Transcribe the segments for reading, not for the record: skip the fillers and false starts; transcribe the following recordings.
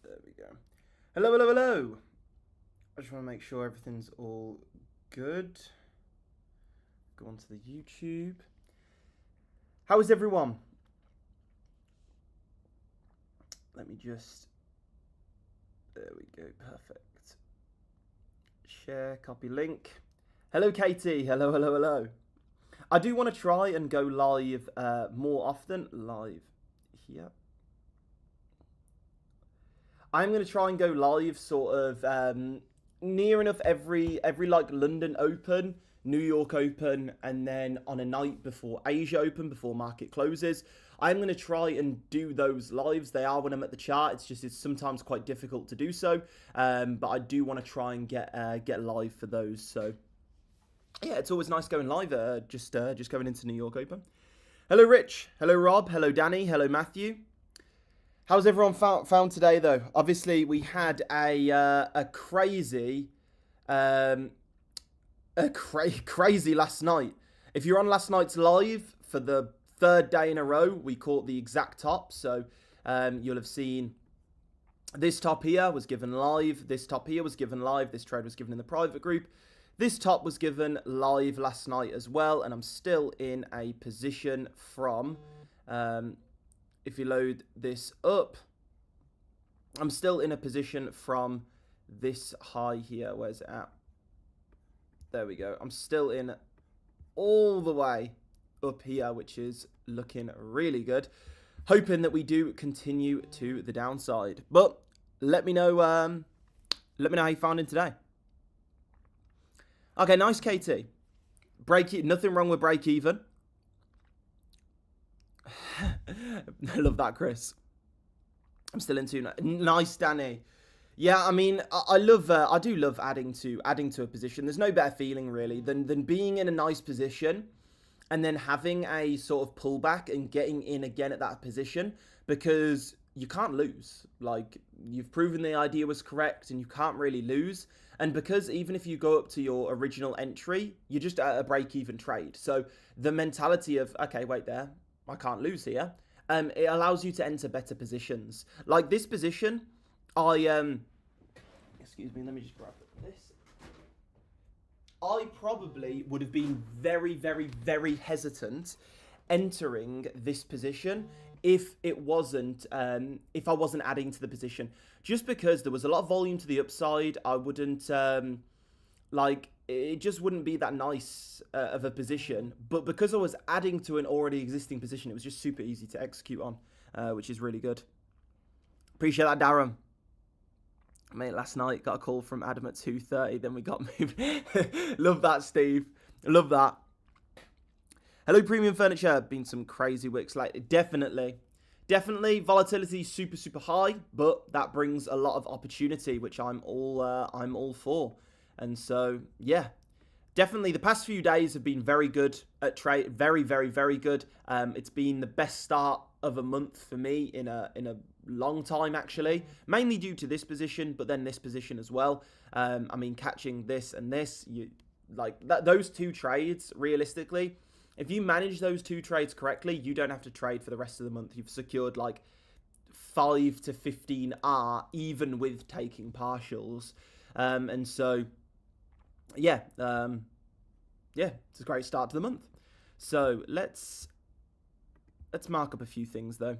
There we go. Hello, hello, hello. I just want to make sure everything's all good. Go onto the YouTube. How is everyone? Let me just... There we go, perfect. Share, copy link. Hello, Katie. Hello, hello, hello. I do want to try and go live more often. Live here. I'm going to try and go live sort of near enough every like London Open, New York Open, and then on a night before Asia Open, before market closes. I'm going to try and do those lives. They are when I'm at the chart. It's sometimes quite difficult to do so, but I do want to try and get live for those. So yeah, it's always nice going live. Just going into New York Open. Hello, Rich. Hello, Rob. Hello, Danny. Hello, Matthew. How's everyone found today, though? Obviously, we had a crazy last night. If you're on last night's live for the third day in a row, we caught the exact top. So you'll have seen this top here was given live. This top here was given live. This trade was given in the private group. This top was given live last night as well. And I'm still in a position from... if you load this up, I'm still in a position from this high here. Where's it at? There we go. I'm still in all the way up here, which is looking really good. Hoping that we do continue to the downside. But let me know how you found it today. Okay, nice, Katie. Nothing wrong with break even. I love that, Chris. I'm still into nice, Danny. Yeah, I mean, I do love adding to a position. There's no better feeling really than being in a nice position and then having a sort of pullback and getting in again at that position, because you can't lose. Like, you've proven the idea was correct and you can't really lose. And because even if you go up to your original entry, you're just at a break-even trade. So the mentality of, okay, wait there, I can't lose here. It allows you to enter better positions. Like this position, excuse me, let me just grab this. I probably would have been very, very, very hesitant entering this position if it wasn't, if I wasn't adding to the position. Just because there was a lot of volume to the upside, I wouldn't, it just wouldn't be that nice of a position. But because I was adding to an already existing position, it was just super easy to execute on, which is really good. Appreciate that, Darren. Mate, last night got a call from Adam at 2:30, then we got moved. Love that, Steve. Love that. Hello, Premium Furniture. Been some crazy wicks lately. Definitely. Volatility is super, super high, but that brings a lot of opportunity, which I'm all for. And so, yeah, definitely the past few days have been very good at trade. Very, very, very good. It's been the best start of a month for me in a long time, actually. Mainly due to this position, but then this position as well. I mean, catching this and this, those two trades, realistically, if you manage those two trades correctly, you don't have to trade for the rest of the month. You've secured like 5 to 15 R, even with taking partials. And so... yeah, it's a great start to the month. So let's mark up a few things though.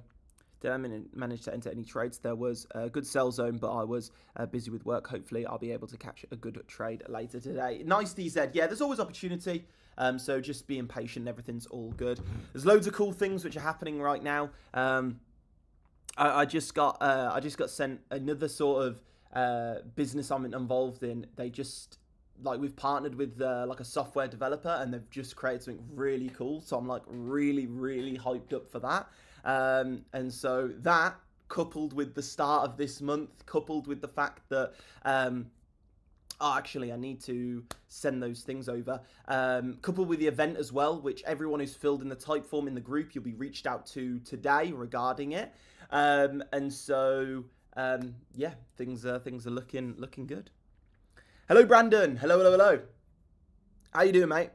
Did I manage to enter any trades? There was a good sell zone, but I was busy with work. Hopefully, I'll be able to catch a good trade later today. Nice, DZ. Yeah, there's always opportunity. So just being patient. Everything's all good. There's loads of cool things which are happening right now. I just got sent another sort of business I'm involved in. They just... we've partnered with like a software developer, and they've just created something really cool. So I'm like really, really hyped up for that. And so that, coupled with the start of this month, coupled with the fact that, actually I need to send those things over, coupled with the event as well, which everyone who's filled in the type form in the group, you'll be reached out to today regarding it. And so, yeah, things are looking good. Hello, Brandon. Hello. How you doing, mate?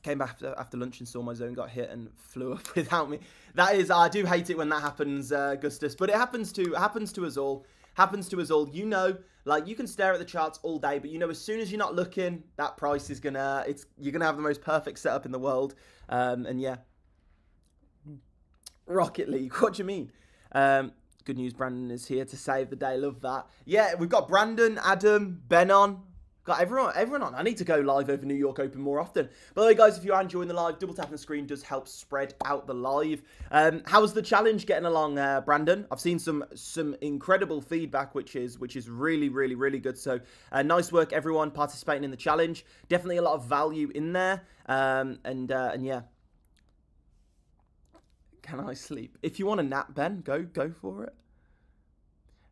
Came back after lunch and saw my zone got hit and flew up without me. That is, I do hate it when that happens, Gustus. But it happens to us all. Happens to us all. You know, like you can stare at the charts all day, but you know, as soon as you're not looking, that price is you're gonna have the most perfect setup in the world. And yeah, Rocket League. What do you mean? Good news, Brandon is here to save the day. Love that. Yeah, we've got Brandon, Adam, Ben on. Got everyone on. I need to go live over New York Open more often. By the way, guys, if you are enjoying the live, double tapping the screen does help spread out the live. How's the challenge getting along, Brandon? I've seen some incredible feedback, which is really, really, really good. So nice work, everyone participating in the challenge. Definitely a lot of value in there. And yeah. Can I sleep? If you want a nap, Ben, go for it.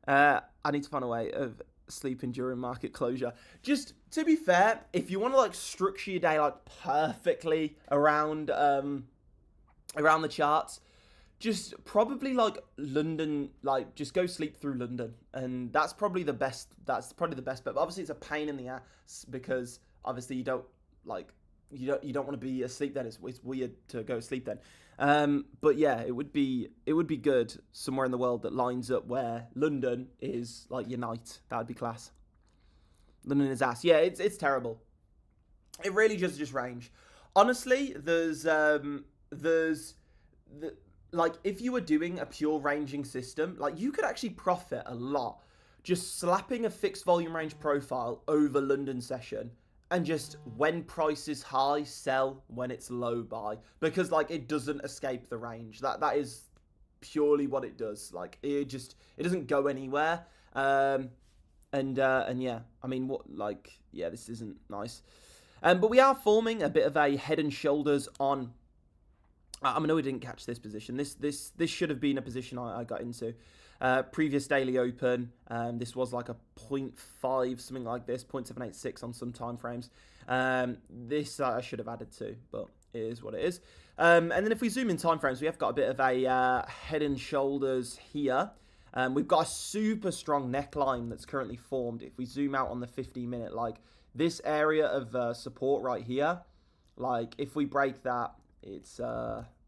I need to find a way of sleeping during market closure. Just to be fair, if you want to like structure your day like perfectly around the charts, just probably like London, like just go sleep through London, and that's probably the best bet. But obviously it's a pain in the ass because obviously you don't want to be asleep then. It's weird to go sleep then. But yeah, it would be good somewhere in the world that lines up where London is like your night. That would be class. London is ass. Yeah, it's terrible. It really just range. Honestly, there's like if you were doing a pure ranging system, like you could actually profit a lot just slapping a fixed volume range profile over London session. And just when price is high, sell. When it's low, buy. Because like it doesn't escape the range. That is purely what it does. Like it doesn't go anywhere. And yeah, I mean this isn't nice. But we are forming a bit of a head and shoulders on. I know we didn't catch this position. This should have been a position I got into. Previous daily open, this was like a 0.5, something like this, 0.786 on some time frames. This I should have added to, but it is what it is. And then if we zoom in time frames, we have got a bit of a head and shoulders here. We've got a super strong neckline that's currently formed. If we zoom out on the 15-minute, like this area of support right here, like if we break that, it's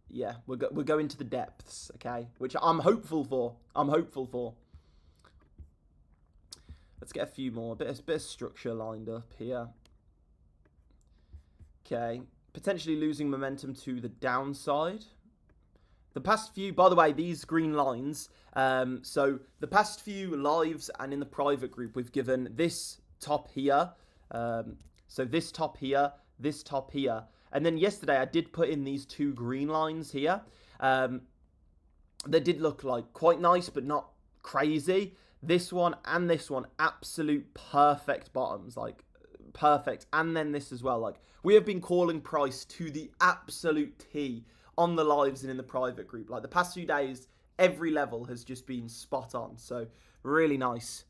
yeah, we're going to the depths, okay? Which I'm hopeful for. Let's get a few more. A bit of structure lined up here. Okay. Potentially losing momentum to the downside. The past few, by the way, these green lines. So the past few lives and in the private group, we've given this top here. So this top here, this top here. And then yesterday I did put in these two green lines here. They did look like quite nice, but not crazy. This one and this one, absolute perfect bottoms, like perfect. And then this as well. Like we have been calling price to the absolute T on the lives and in the private group. Like the past few days, every level has just been spot on. So really nice.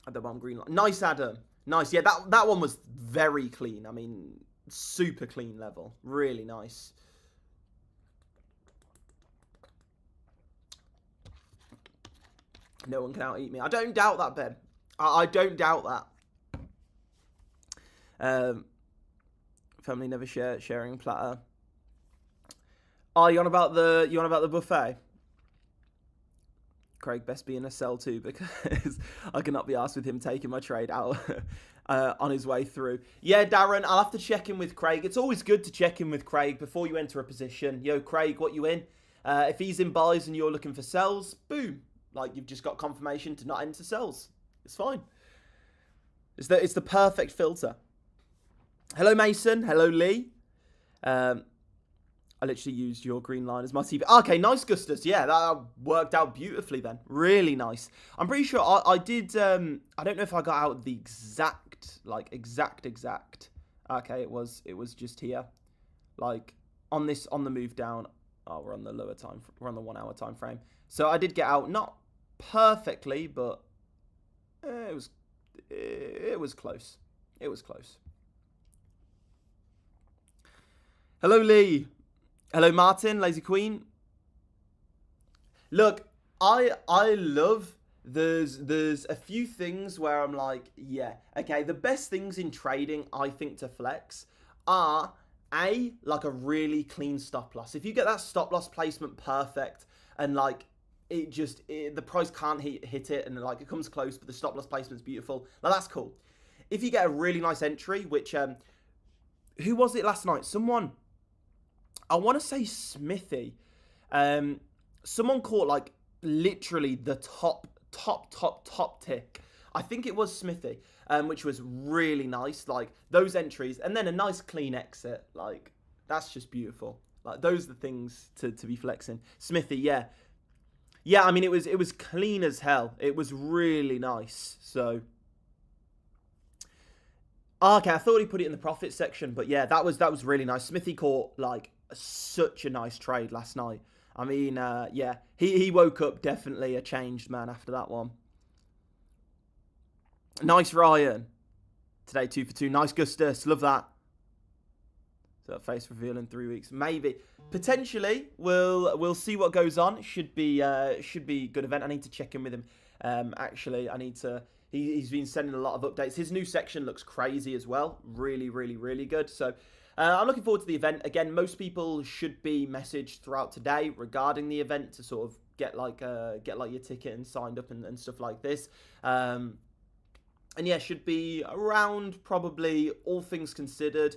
At the bottom green line. Nice, Adam. Nice. Yeah, that one was very clean. I mean, super clean level. Really nice. No one can out-eat me. I don't doubt that, Ben. I don't doubt that. Family never sharing platter. Oh, you on about the buffet? Craig best be in a cell too, because I cannot be asked with him taking my trade out on his way through. Yeah, Darren, I'll have to check in with Craig. It's always good to check in with Craig before you enter a position. Yo, Craig, what you in? If he's in buys and you're looking for sells, boom. Like, you've just got confirmation to not enter sells. It's fine. It's the perfect filter. Hello, Mason. Hello, Lee. I literally used your green line as my TV. Okay, nice, Gustus. Yeah, that worked out beautifully then. Really nice. I'm pretty sure I did. I don't know if I got out the exact. Okay, it was just here, like on the move down. Oh, we're on the lower time. We're on the 1 hour time frame. So I did get out, not perfectly, but it was close. It was close. Hello, Lee. Hello, Martin, Lazy Queen. Look, I love, there's a few things where I'm like, yeah, okay, the best things in trading, I think, to flex are like a really clean stop loss. If you get that stop loss placement perfect and like the price can't hit it and like it comes close, but the stop loss placement's beautiful, like that's cool. If you get a really nice entry, which who was it last night? Someone, I want to say Smithy. Someone caught like literally the top tick. I think it was Smithy, which was really nice. Like those entries, and then a nice clean exit. Like that's just beautiful. Like those are the things to be flexing. Smithy, yeah. I mean, it was clean as hell. It was really nice. So, okay, I thought he put it in the profit section, but yeah, that was really nice. Smithy caught like such a nice trade last night. I mean, yeah, he woke up definitely a changed man after that one. Nice Ryan. Today 2 for 2. Nice Gustus. Love that. So face reveal in 3 weeks. Maybe. Potentially. We'll see what goes on. Should be a good event. I need to check in with him. Actually, I need to. He's been sending a lot of updates. His new section looks crazy as well. Really, really, really good. So I'm looking forward to the event. Again, most people should be messaged throughout today regarding the event to sort of get like your ticket and signed up and stuff like this. And yeah, should be around probably, all things considered,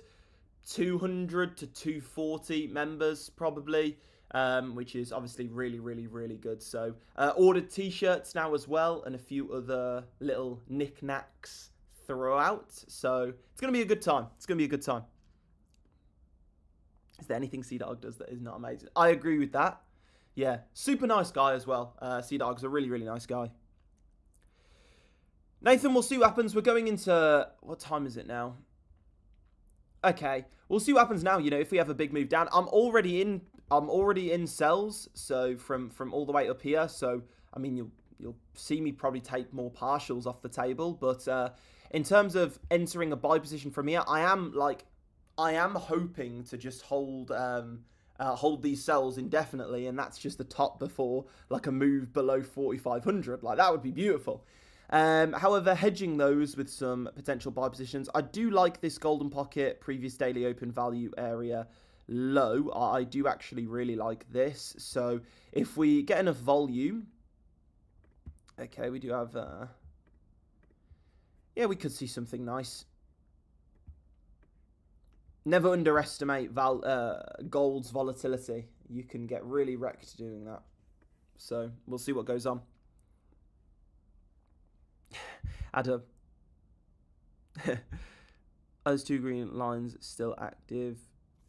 200 to 240 members probably, which is obviously really, really, really good. So ordered t-shirts now as well, and a few other little knickknacks throughout. So it's going to be a good time. It's going to be a good time. Is there anything C-Dog does that is not amazing? I agree with that. Yeah, super nice guy as well. C-Dog's a really, really nice guy. Nathan, we'll see what happens. We're going into, what time is it now? Okay, we'll see what happens now. You know, if we have a big move down, I'm already in sells. So from all the way up here. So I mean, you'll see me probably take more partials off the table. But in terms of entering a buy position from here, I am hoping to just hold these sells indefinitely, and that's just the top before like a move below 4,500. Like that would be beautiful. However, hedging those with some potential buy positions, I do like this golden pocket previous daily open value area low. I do actually really like this. So if we get enough volume, okay, we do have, yeah, we could see something nice. Never underestimate gold's volatility. You can get really wrecked doing that. So we'll see what goes on. Adam. Those two green lines still active.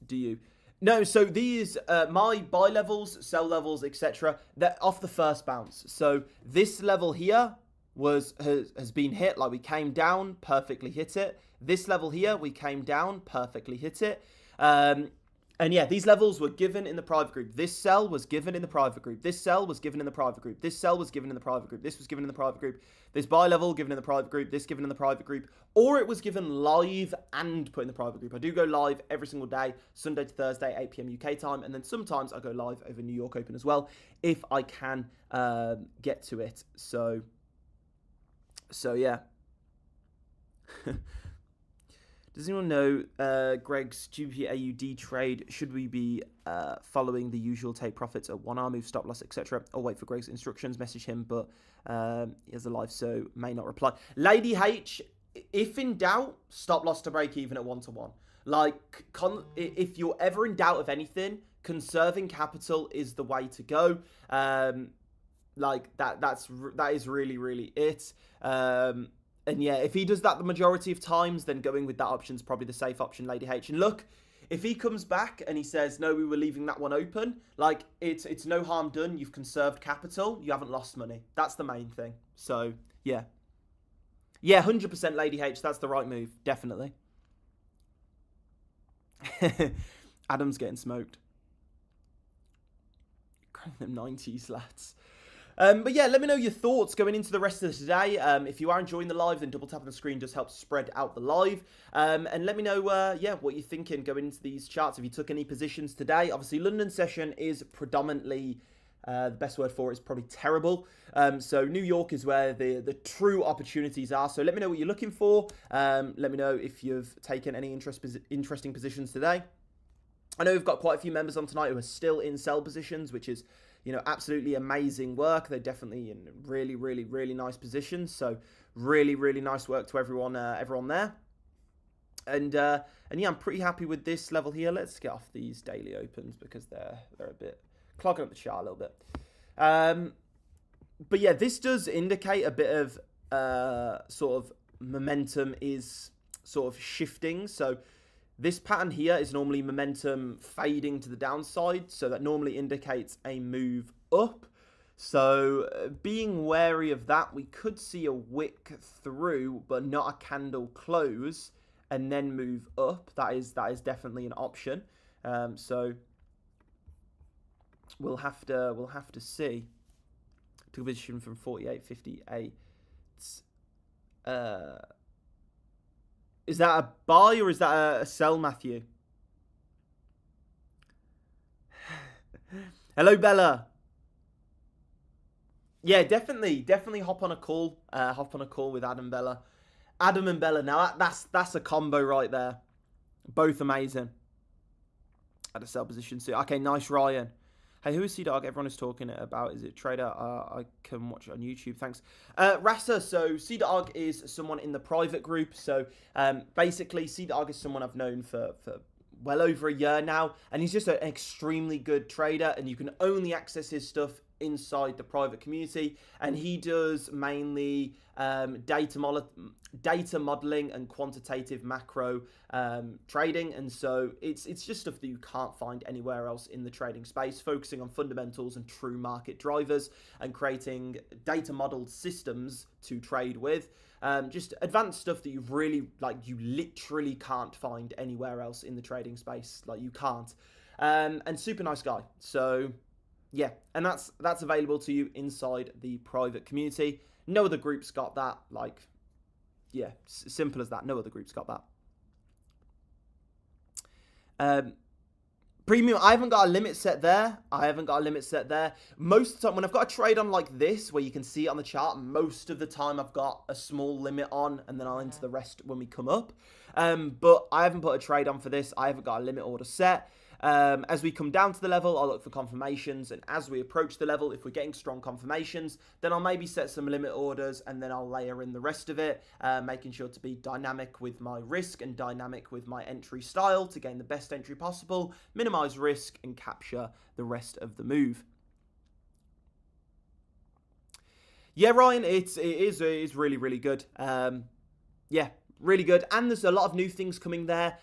Do you? No, so these, my buy levels, sell levels, etc., they're off the first bounce. So this level here has been hit, like we came down, perfectly hit it. This level here, we came down, perfectly hit it. And yeah, these levels were given in the private group. This sell was given in the private group. This sell was given in the private group. This sell was given in the private group. This was given in the private group. This buy level given in the private group. This given in the private group. Or it was given live and put in the private group. I do go live every single day, Sunday to Thursday, 8 p.m. UK time. And then sometimes I go live over New York Open as well, if I can get to it. So yeah. Does anyone know Greg's GBP AUD trade? Should we be following the usual take profits at 1 hour move, stop loss, etc.? Or wait for Greg's instructions, message him, but he has a live, so may not reply. Lady H, if in doubt, stop loss to break even at 1-to-1. Like, if you're ever in doubt of anything, conserving capital is the way to go. Like, that is really, really it. And yeah, if he does that the majority of times, then going with that option is probably the safe option, Lady H. And look, if he comes back and he says, no, we were leaving that one open, like, it's no harm done. You've conserved capital. You haven't lost money. That's the main thing. So, yeah. Yeah, 100% Lady H. That's the right move. Definitely. Adam's getting smoked. Crank them 90s, lads. But yeah, let me know your thoughts going into the rest of today. If you are enjoying the live, then double tap on the screen does help spread out the live. And let me know, yeah, what you're thinking going into these charts. If you took any positions today, obviously London session is predominantly The best word for it is probably terrible. So New York is where the true opportunities are. So let me know what you're looking for. Let me know if you've taken any interesting positions today. I know we've got quite a few members on tonight who are still in sell positions, which is, absolutely amazing work. They're definitely in really, really, really nice positions. So really, really nice work to everyone there. And yeah, I'm pretty happy with this level here. Let's get off these daily opens because they're a bit clogging up the chart a little bit. But yeah, this does indicate a bit of sort of momentum is sort of shifting. So this pattern here is normally momentum fading to the downside. So that normally indicates a move up. So being wary of that, we could see a wick through, but not a candle close, and then move up. That is definitely an option. So we'll have to see. Took a position from 48.58. Is that a buy or is that a sell, Matthew? Hello, Bella. Yeah, definitely hop on a call. Hop on a call with Adam Bella. Adam and Bella. Now that's a combo right there. Both amazing. At a sell position. So okay, nice, Ryan. Hey, who is C-Dog? Everyone is talking about. Is it Trader? I can watch it on YouTube. Thanks. Rasa, so C-Dog is someone in the private group. So basically, C-Dog is someone I've known for well over a year now. And he's just an extremely good trader. And you can only access his stuff inside the private community. And he does mainly data modeling and quantitative macro trading, and so it's just stuff that you can't find anywhere else in the trading space, focusing on fundamentals and true market drivers and creating data modeled systems to trade with. Just advanced stuff that you literally can't find anywhere else in the trading space. Like, you can't. And super nice guy. So yeah, and that's available to you inside the private community. No other group's got that. Like, yeah, simple as that. No other group's got that. Premium, I haven't got a limit set there. Most of the time, when I've got a trade on like this, where you can see it on the chart, most of the time I've got a small limit on, and then I'll enter the rest when we come up. But I haven't put a trade on for this. I haven't got a limit order set. As we come down to the level, I'll look for confirmations, and as we approach the level, if we're getting strong confirmations, then I'll maybe set some limit orders, and then I'll layer in the rest of it, making sure to be dynamic with my risk and dynamic with my entry style to gain the best entry possible, minimize risk, and capture the rest of the move. Yeah, Ryan, it is really, really good. Yeah, really good. And there's a lot of new things coming there.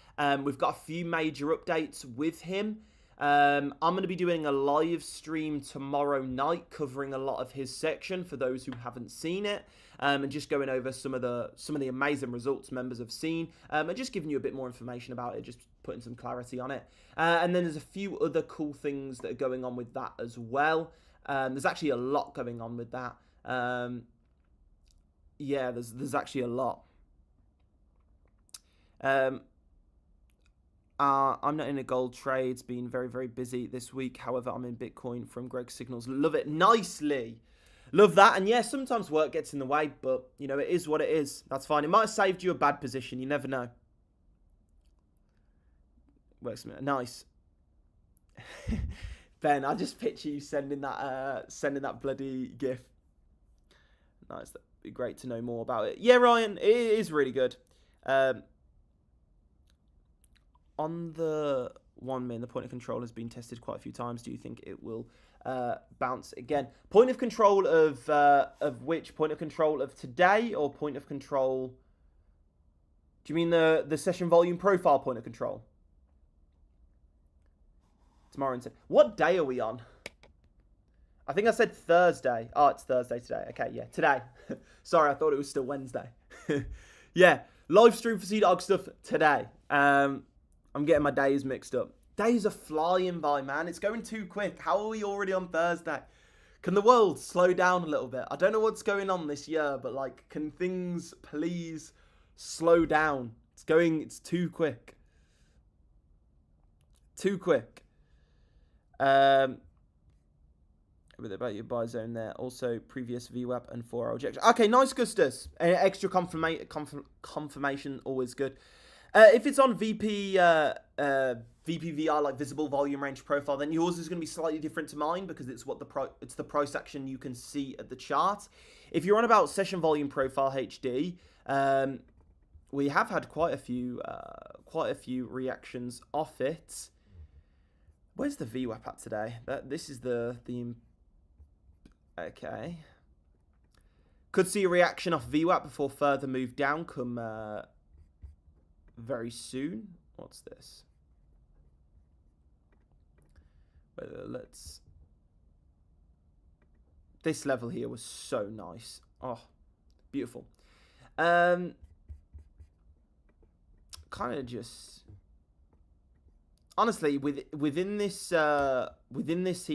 We've got a few major updates with him. I'm going to be doing a live stream tomorrow night covering a lot of his section for those who haven't seen it, and just going over some of the amazing results members have seen, and just giving you a bit more information about it, just putting some clarity on it. And then there's a few other cool things that are going on with that as well. There's actually a lot going on with that. Yeah, there's actually a lot. I'm not in a gold trades, been very, very busy this week. However, I'm in Bitcoin from Greg Signals. Love it. Nicely. Love that. And yeah, sometimes work gets in the way, but it is what it is. That's fine. It might have saved you a bad position. You never know. Works. Nice. Ben, I just picture you sending that bloody GIF. Nice. That'd be great to know more about it. Yeah, Ryan, it is really good. On the 1 min, the point of control has been tested quite a few times. Do you think it will bounce again? Point of control of which? Point of control of today, or point of control? Do you mean the session volume profile point of control? Tomorrow. What day are we on? I think I said Thursday. Oh, it's Thursday today. Okay, yeah, today. Sorry, I thought it was still Wednesday. Yeah, live stream for C-Dog stuff today. I'm getting my days mixed up. Days are flying by, man. It's going too quick. How are we already on Thursday? Can the world slow down a little bit? I don't know what's going on this year, but like, can things please slow down? It's too quick. Too quick. A bit about your buy zone there. Also, previous VWAP and 4-hour rejection. Okay, nice, Gustus. Extra confirmation, always good. If it's on VPVR, like visible volume range profile, then yours is going to be slightly different to mine because it's the price action you can see at the chart. If you're on about session volume profile HD, we have had quite a few reactions off it. Where's the VWAP at today? This is the okay. Could see a reaction off VWAP before further move down come very soon. What's this? Let's. This level here was so nice. Oh, beautiful. Kind of just. Honestly, within this here,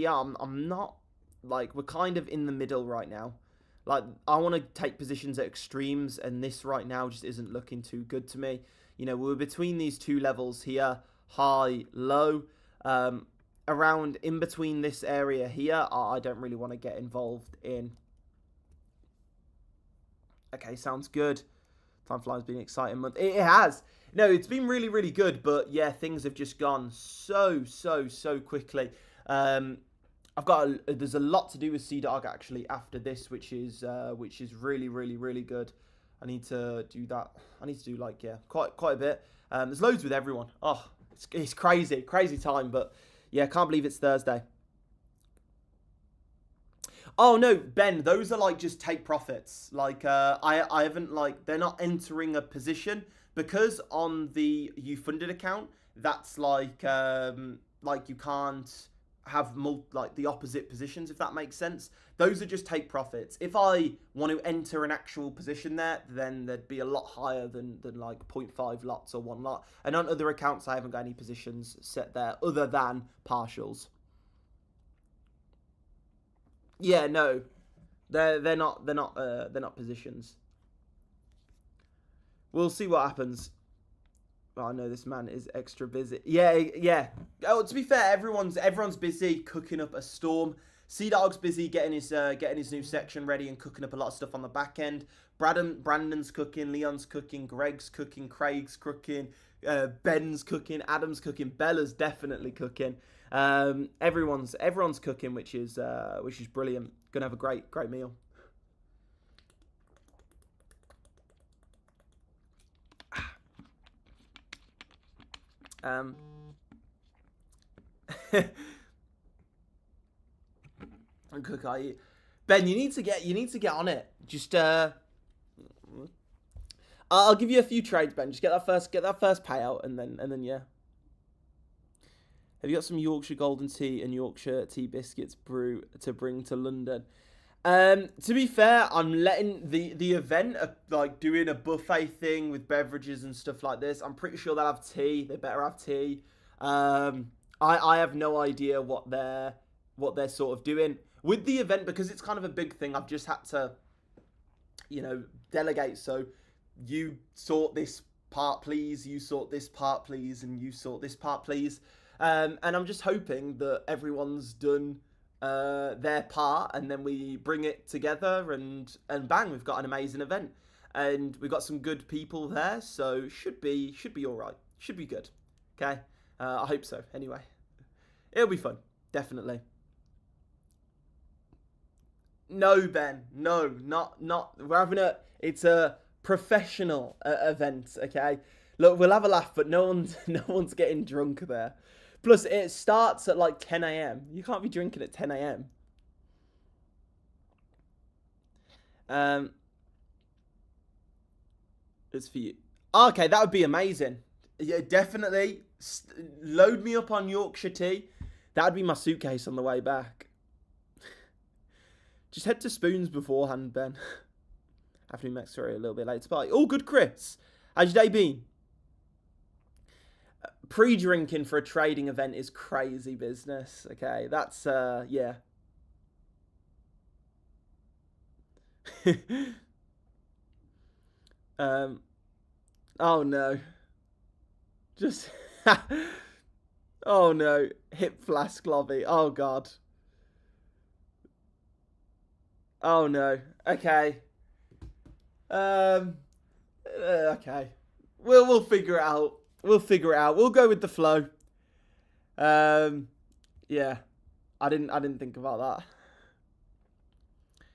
I'm not, like, we're kind of in the middle right now. Like, I want to take positions at extremes, and this right now just isn't looking too good to me. You know, we're between these two levels here, high, low. Around in between this area here, I don't really want to get involved in. Okay, sounds good. Time flies, been an exciting month. It has. No, it's been really, really good, but yeah, things have just gone so quickly. There's a lot to do with CDOG actually after this, which is really, really, really good. I need to do that. I need to do, like, yeah, quite a bit. There's loads with everyone. Oh, it's crazy time, but yeah, can't believe it's Thursday. Oh no, Ben, those are like just take profits. Like I haven't, like, they're not entering a position because on the you funded account, that's like you can't have like the opposite positions, if that makes sense. Those are just take profits. If I want to enter an actual position there, then there'd be a lot higher than like 0.5 lots or 1 lot. And on other accounts, I haven't got any positions set there other than partials. Yeah, no, they're not positions. We'll see what happens. Oh, I know this man is extra busy. Yeah. Oh, to be fair, everyone's busy cooking up a storm. CDog's busy getting his new section ready and cooking up a lot of stuff on the back end. Brandon's cooking, Leon's cooking, Greg's cooking, Craig's cooking, Ben's cooking, Adam's cooking, Bella's definitely cooking. Everyone's cooking, which is brilliant. Gonna have a great meal. And cook I eat. Ben, you need to get on it. Just I'll give you a few trades, Ben. Just get that first payout, and then yeah. Have you got some Yorkshire golden tea and Yorkshire tea biscuits brew to bring to London? To be fair, I'm letting the event, like doing a buffet thing with beverages and stuff like this. I'm pretty sure they'll have tea. They better have tea. I have no idea what they're sort of doing with the event, because it's kind of a big thing. I've just had to, delegate. So you sort this part, please. You sort this part, please, and you sort this part, please. And I'm just hoping that everyone's done their part, and then we bring it together, and bang, we've got an amazing event, and we've got some good people there, so should be all right, should be good. Okay, I hope so. Anyway, it'll be fun, definitely. No, Ben, no, not. We're having it's a professional event. Okay, look, we'll have a laugh, but no one's getting drunk there. Plus, it starts at like 10 a.m. You can't be drinking at 10 a.m. It's for you. Okay, that would be amazing. Yeah, definitely. Load me up on Yorkshire tea. That would be my suitcase on the way back. Just head to Spoons beforehand, Ben. Afternoon Max, sorry, a little bit late to party. All good, Chris. How's your day been? Pre-drinking for a trading event is crazy business. Okay, that's yeah. Oh no. Just oh no. Hip flask lobby. Oh god. Oh no. Okay. Um. Okay. We'll figure it out. We'll figure it out. We'll go with the flow. Um. Yeah. I didn't think about that.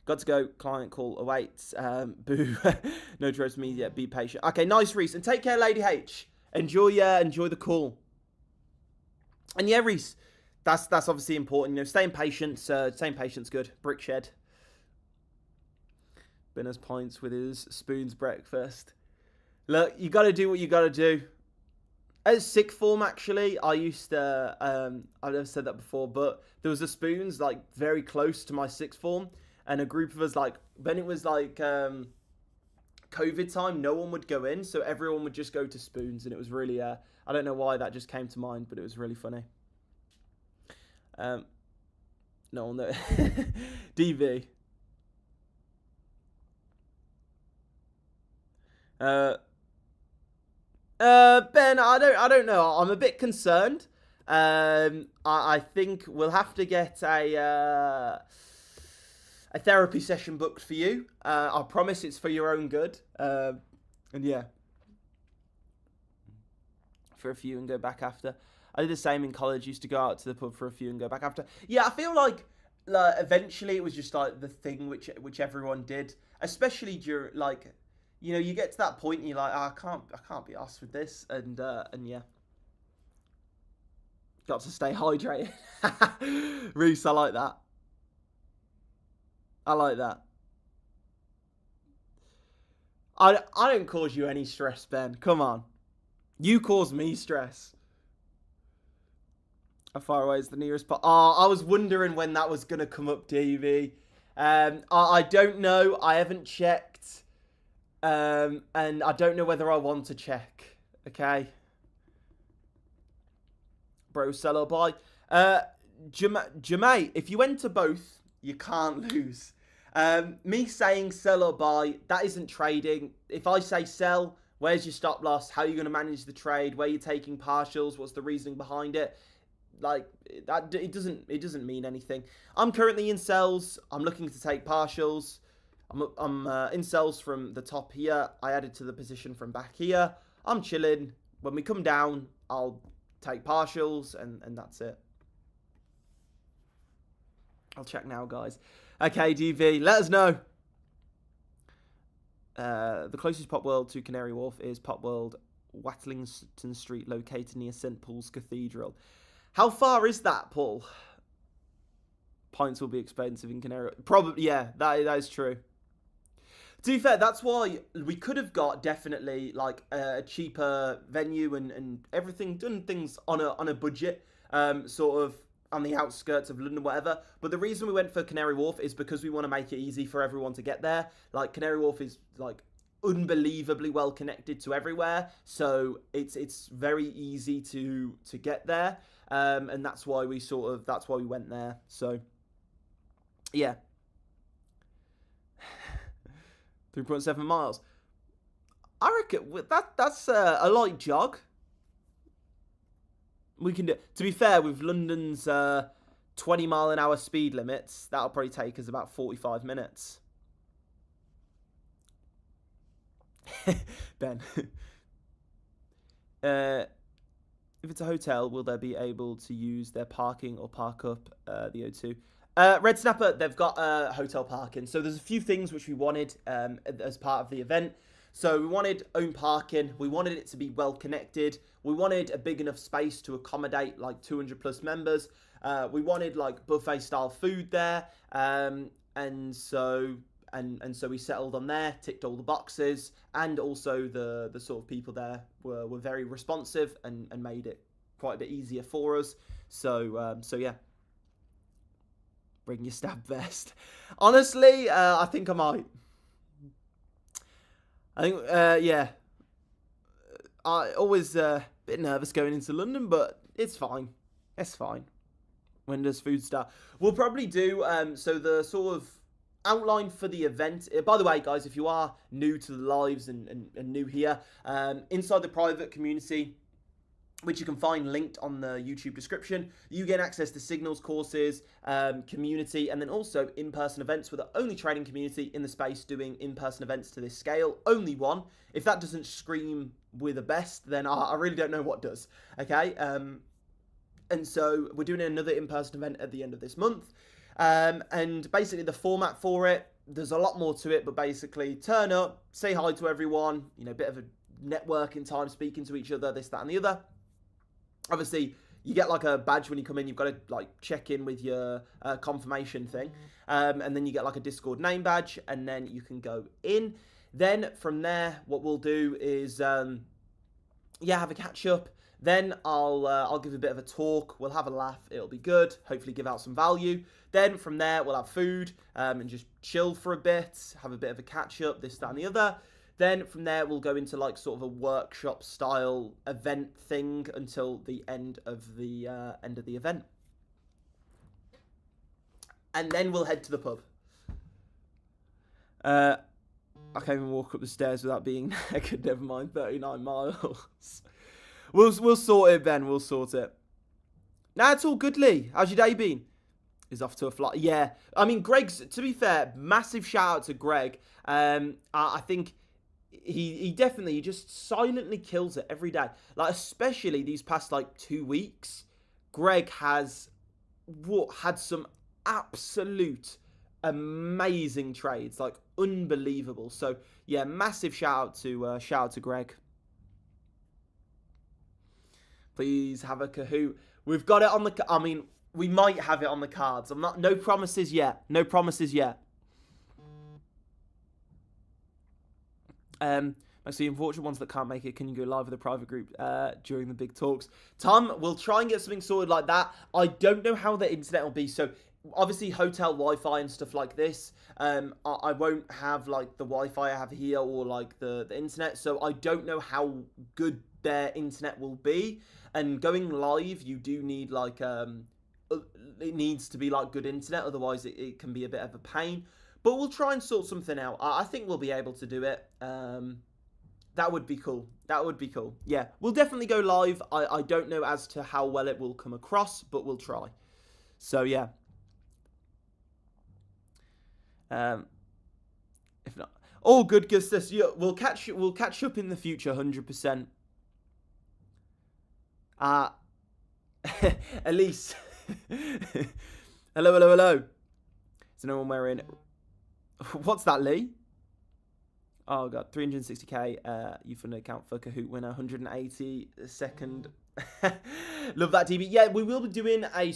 Got to go. Client call awaits. Boo. No trust me yet. Be patient. Okay. Nice, Reese, and take care, Lady H. Enjoy the call. And yeah, Reese, that's obviously important. You know, staying patient. Staying patient's good. Brick shed. Benner's points with his spoon's breakfast. Look, you got to do what you got to do. At sixth form, actually, I used to, I've never said that before, but there was a spoons, like, very close to my sixth form, and a group of us, like, when it was, like, COVID time, no one would go in, so everyone would just go to spoons, and it was really, I don't know why that just came to mind, but it was really funny. No one know. DV. Ben, I don't know. I'm a bit concerned. I think we'll have to get a therapy session booked for you. I promise it's for your own good. And yeah, for a few and go back after. I did the same in college. Used to go out to the pub for a few and go back after. Yeah, I feel like eventually it was just like the thing which everyone did, especially during like. You know, you get to that point and you're like, oh, I can't be arsed with this, and yeah, got to stay hydrated. Reese, I like that. I like that. I don't cause you any stress, Ben. Come on, you cause me stress. How far away is the nearest pot? Oh, I was wondering when that was gonna come up, DV. I don't know. I haven't checked. And I don't know whether I want to check. Okay. Bro, sell or buy. Jamay, if you enter both, you can't lose. Me saying sell or buy, that isn't trading. If I say sell, where's your stop loss? How are you going to manage the trade? Where you're taking partials? What's the reasoning behind it? Like that, it doesn't mean anything. I'm currently in sells. I'm looking to take partials. I'm in sells from the top here. I added to the position from back here. I'm chilling. When we come down, I'll take partials, and that's it. I'll check now, guys. Okay, DV, let us know. The closest pop world to Canary Wharf is Pop World, Watlington Street, located near St. Paul's Cathedral. How far is that, Paul? Pints will be expensive in Canary. Probably, yeah, that is true. To be fair, that's why we could have got definitely like a cheaper venue and everything, done things on a budget, sort of on the outskirts of London, whatever. But the reason we went for Canary Wharf is because we want to make it easy for everyone to get there. Like Canary Wharf is like unbelievably well connected to everywhere, so it's very easy to get there, and that's why we went there. So yeah. 3.7 miles. I reckon that's a light jog. We can do. To be fair, with London's 20 mile an hour speed limits, that'll probably take us about 45 minutes. Ben. If it's a hotel, will they be able to use their parking or park up the O2? Red Snapper, they've got hotel parking. So there's a few things which we wanted as part of the event. So we wanted own parking. We wanted it to be well connected. We wanted a big enough space to accommodate like 200 plus members. We wanted like buffet style food there. And so we settled on there, ticked all the boxes, and also the sort of people there were very responsive and made it quite a bit easier for us. So yeah. Bring your stab vest. Honestly, I think I might. I think, yeah. I always a bit nervous going into London, but it's fine. It's fine. When does food start? We'll probably do, so the sort of outline for the event. By the way, guys, if you are new to the lives and new here, inside the private community, which you can find linked on the YouTube description. You get access to Signals courses, community, and then also in-person events. We're the only trading community in the space doing in-person events to this scale. Only one. If that doesn't scream we're the best, then I really don't know what does. Okay? And so we're doing another in-person event at the end of this month. And basically the format for it, there's a lot more to it, but basically turn up, say hi to everyone, you know, a bit of a networking time, speaking to each other, this, that, and the other. Obviously, you get like a badge when you come in. You've got to like check in with your confirmation thing. And then you get like a Discord name badge, and then you can go in. Then from there, what we'll do is, have a catch up. Then I'll give a bit of a talk. We'll have a laugh. It'll be good. Hopefully give out some value. Then from there, we'll have food and just chill for a bit. Have a bit of a catch up, this, that, and the other. Then from there, we'll go into like sort of a workshop style event thing until the end of the event. And then we'll head to the pub. I can't even walk up the stairs without being naked. Never mind, 39 miles. We'll sort it, Ben. We'll sort it. Nah, it's all good, Lee. How's your day been? Is off to a flight. Yeah. I mean, Greg's, to be fair, massive shout out to Greg. I think he definitely just silently kills it every day. Like, especially these past, like, 2 weeks. Greg has had some absolute amazing trades. Like, unbelievable. So, yeah, massive shout out to Greg. Please have a Kahoot. We've got it on the... I mean, we might have it on the cards. No promises yet. No promises yet. So the unfortunate ones that can't make it, can you go live with a private group during the big talks? Tom, we'll try and get something sorted like that. I don't know how the internet will be. So obviously hotel Wi-Fi and stuff like this. I won't have like the Wi-Fi I have here or like the internet. So I don't know how good their internet will be. And going live, you do need like it needs to be like good internet. Otherwise, it can be a bit of a pain. But we'll try and sort something out. I think we'll be able to do it. That would be cool. That would be cool. Yeah, we'll definitely go live. I don't know as to how well it will come across, but we'll try. So, yeah. If not, all good, Gustus. Yeah, we'll catch up in the future, 100%. Elise. Hello. Is no one wearing... What's that, Lee? Oh, God. 360k you fund account for Kahoot winner. 182nd. Love that, DB. Yeah, we will be doing a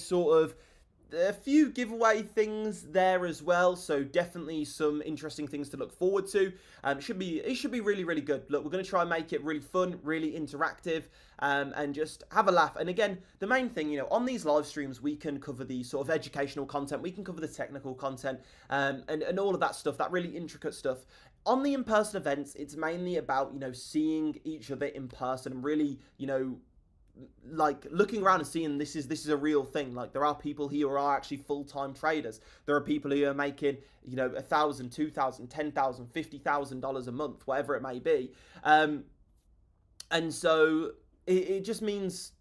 few giveaway things there as well. So definitely some interesting things to look forward to. It should be really, really good. Look, we're going to try and make it really fun, really interactive, and just have a laugh. And again, the main thing, you know, on these live streams, we can cover the sort of educational content. We can cover the technical content, and all of that stuff, that really intricate stuff. On the in-person events, it's mainly about, you know, seeing each other in person and really, you know, like looking around and seeing this is a real thing. Like, there are people here who are actually full-time traders. There are people who are making, you know, $1,000, $2,000, $10,000, $50,000 a month, whatever it may be. And so it just means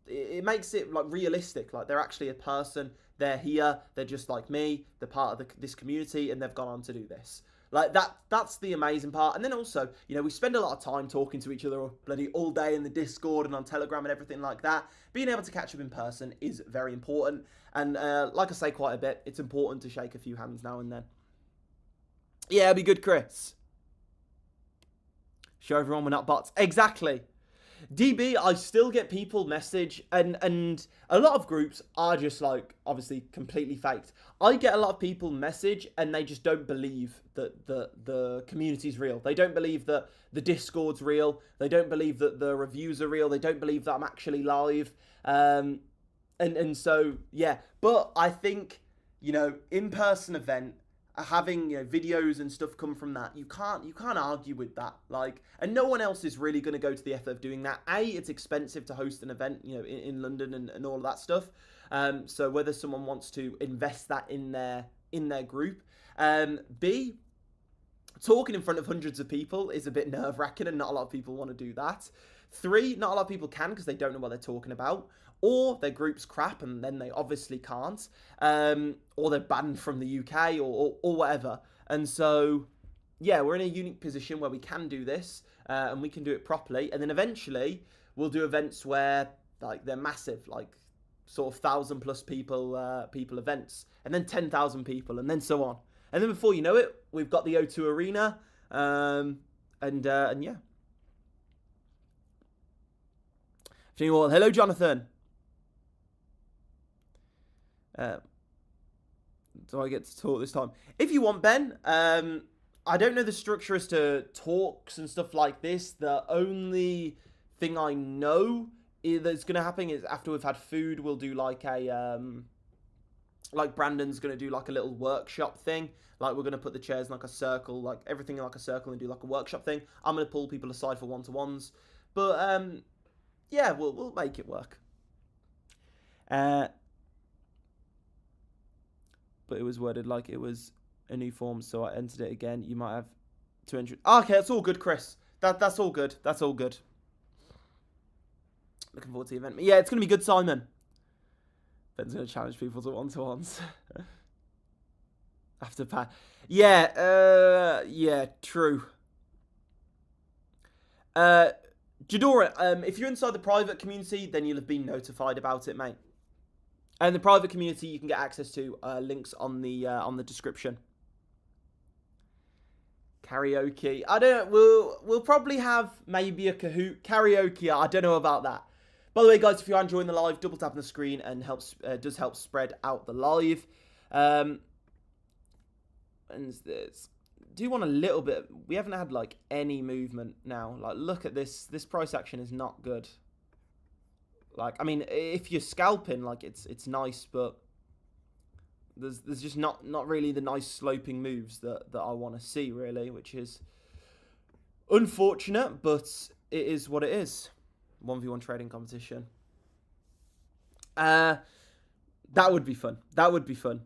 it makes it like realistic. Like, they're actually a person. They're here. They're just like me. They're part of this community, and they've gone on to do this. Like, that's the amazing part. And then also, you know, we spend a lot of time talking to each other bloody all day in the Discord and on Telegram and everything like that. Being able to catch up in person is very important. And like I say quite a bit, it's important to shake a few hands now and then. Yeah, it'll be good, Chris. Show everyone we're not bots. Exactly. DB, I still get people message, and a lot of groups are just like, obviously, completely faked. I get a lot of people message, and they just don't believe that the community's real. They don't believe that the Discord's real. They don't believe that the reviews are real. They don't believe that I'm actually live. And so, yeah. But I think, you know, in-person event, having, you know, videos and stuff come from that, you can't argue with that. Like, and no one else is really going to go to the effort of doing that. A, it's expensive to host an event, you know, in London and all of that stuff. So whether someone wants to invest that in their group. B, talking in front of hundreds of people is a bit nerve-wracking, and not a lot of people want to do that. 3, not a lot of people can because they don't know what they're talking about. Or their group's crap and then they obviously can't. Or they're banned from the UK or whatever. And so, yeah, we're in a unique position where we can do this and we can do it properly. And then eventually we'll do events where like they're massive, like sort of 1,000+ people events. And then 10,000 people and then so on. And then before you know it, we've got the O2 Arena. And yeah. Hello, Jonathan. Do I get to talk this time? If you want, Ben. I don't know the structure as to talks and stuff like this. The only thing I know that's going to happen is after we've had food, we'll do like a... like Brandon's going to do like a little workshop thing. Like we're going to put the chairs in like a circle, like everything in like a circle and do like a workshop thing. I'm going to pull people aside for one-to-ones. But yeah, we'll make it work. But it was worded like it was a new form, so I entered it again. You might have 200. Okay, that's all good, Chris. That's all good. That's all good. Looking forward to the event. Yeah, it's going to be good, Simon. Ben's going to challenge people to one-to-ones. After Pat. Yeah, yeah, true. Jadora, if you're inside the private community, then you'll have been notified about it, mate. And the private community you can get access to links on the description. Karaoke. I don't. We'll probably have maybe a Kahoot karaoke. I don't know about that. By the way, guys, if you are enjoying the live, double tap on the screen and does help spread out the live. And this. Do you want a little bit? We haven't had like any movement now. Like, look at this. This price action is not good. Like, I mean, if you're scalping, like it's nice, but there's just not really the nice sloping moves that I want to see really, which is unfortunate, but it is what it is. 1v1 trading competition. That would be fun. That would be fun.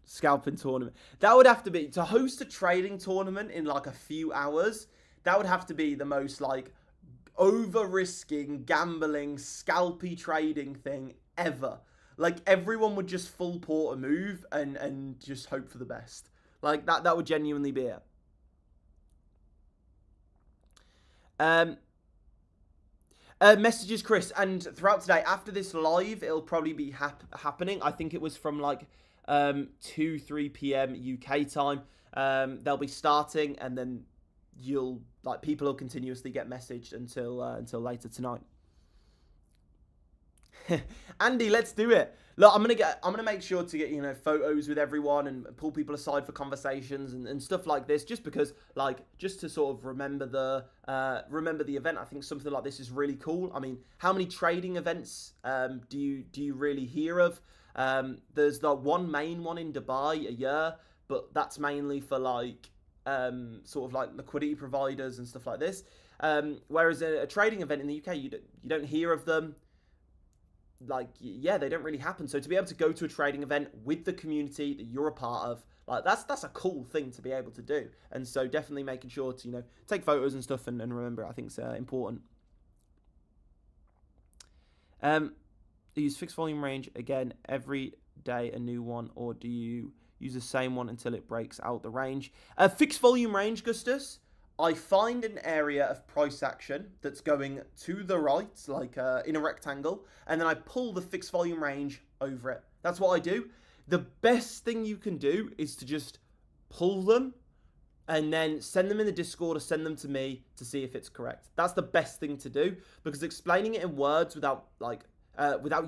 Scalping tournament. That would have to be, to host a trading tournament in like a few hours, that would have to be the most like over-risking, gambling, scalpy trading thing ever. Like everyone would just full port a move and just hope for the best. Like that would genuinely be it. Messages, Chris, and throughout today, after this live, it'll probably be happening. I think it was from like 2-3 p.m. UK time. They'll be starting, and then people will continuously get messaged until later tonight. Andy, let's do it. Look, I'm gonna make sure to get photos with everyone and pull people aside for conversations and stuff like this, just because just to sort of remember the event. I think something like this is really cool. I mean, how many trading events do you really hear of? There's the one main one in Dubai a year, but that's mainly for sort of like liquidity providers and stuff like this. Whereas a trading event in the UK, you don't hear of them. They don't really happen. So to be able to go to a trading event with the community that you're a part of, that's a cool thing to be able to do. And so definitely making sure to take photos and stuff and remember, I think it's important. You use fixed volume range again every day, a new one, or do you use the same one until it breaks out the range? Fixed volume range, Gustus. I find an area of price action that's going to the right, in a rectangle, and then I pull the fixed volume range over it. That's what I do. The best thing you can do is to just pull them and then send them in the Discord or send them to me to see if it's correct. That's the best thing to do, because explaining it in words without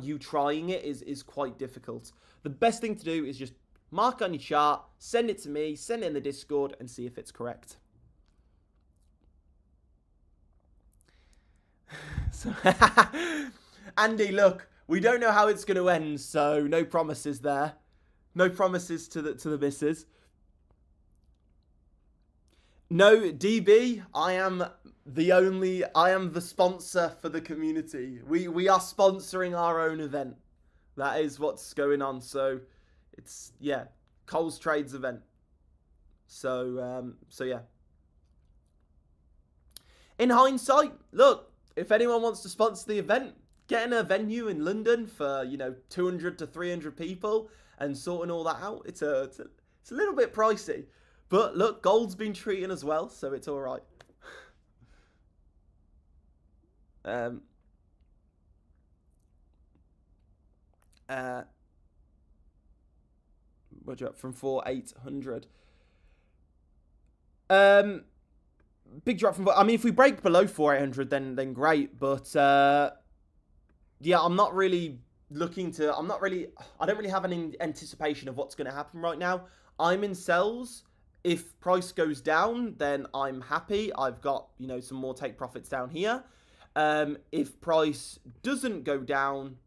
you trying it is quite difficult. The best thing to do is just mark on your chart, send it to me, send it in the Discord, and see if it's correct. So, Andy, look, we don't know how it's going to end, so no promises there. No promises to the missus. No, DB, I am the sponsor for the community. We are sponsoring our own event. That is what's going on. So it's, yeah, ColezTrades event. So yeah. In hindsight, look, if anyone wants to sponsor the event, getting a venue in London for 200 to 300 people and sorting all that out, it's a little bit pricey. But look, gold's been treating as well, so it's all right. What'd you up from 4,800? Big drop from. I mean, if we break below 4,800, then great. But yeah, I'm not really looking to. I don't really have any anticipation of what's going to happen right now. I'm in sells. If price goes down, then I'm happy. I've got some more take profits down here. If price doesn't go down,